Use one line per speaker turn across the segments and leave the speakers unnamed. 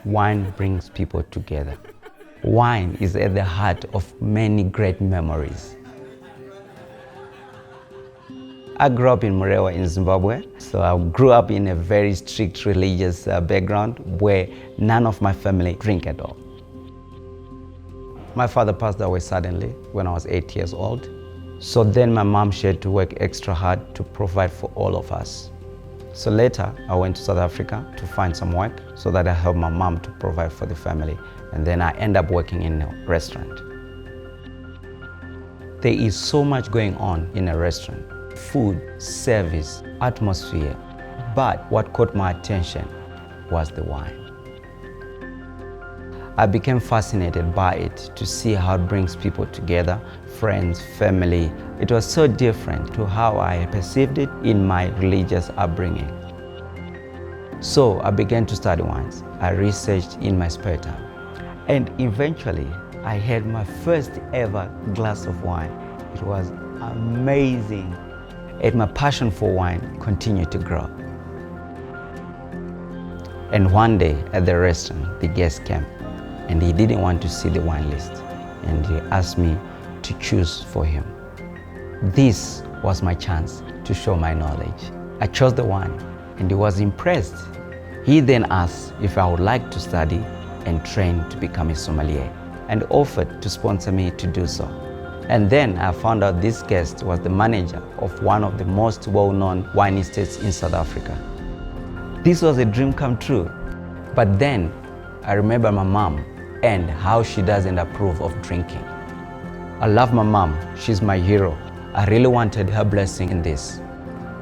Wine brings people together. Wine is at the heart of many great memories. I grew up in Murewa in Zimbabwe, so I grew up in a very strict religious background where none of my family drink at all. My father passed away suddenly when I was 8 years old, so then my mom had to work extra hard to provide for all of us. So later, I went to South Africa to find some work so that I helped my mom to provide for the family, and then I ended up working in a restaurant. There is so much going on in a restaurant: food, service, atmosphere, but what caught my attention was the wine. I became fascinated by it to see how it brings people together, friends, family. It was so different to how I perceived it in my religious upbringing. So I began to study wines. I researched in my spare time. And eventually, I had my first ever glass of wine. It was amazing. And my passion for wine continued to grow. And one day at the restaurant, the guest came, and he didn't want to see the wine list, and he asked me to choose for him. This was my chance to show my knowledge. I chose the wine, and he was impressed. He then asked if I would like to study and train to become a sommelier, and offered to sponsor me to do so. And then I found out this guest was the manager of one of the most well-known wine estates in South Africa. This was a dream come true. But then I remember my mom and how she doesn't approve of drinking. I love my mom, she's my hero. I really wanted her blessing in this.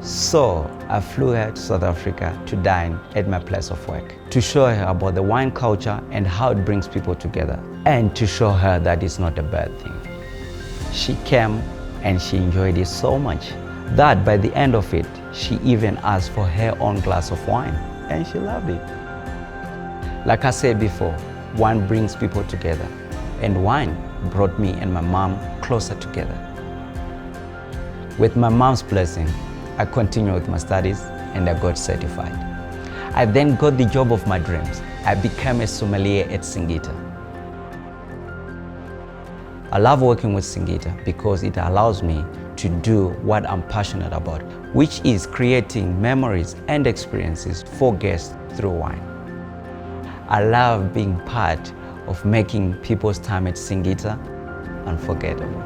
So I flew her to South Africa to dine at my place of work, to show her about the wine culture and how it brings people together, and to show her that it's not a bad thing. She came and she enjoyed it so much that by the end of it, she even asked for her own glass of wine, and she loved it. Like I said before, wine brings people together, and wine brought me and my mom closer together. With my mom's blessing, I continued with my studies and I got certified. I then got the job of my dreams. I became a sommelier at Singita. I love working with Singita because it allows me to do what I'm passionate about, which is creating memories and experiences for guests through wine. I love being part of making people's time at Singita unforgettable.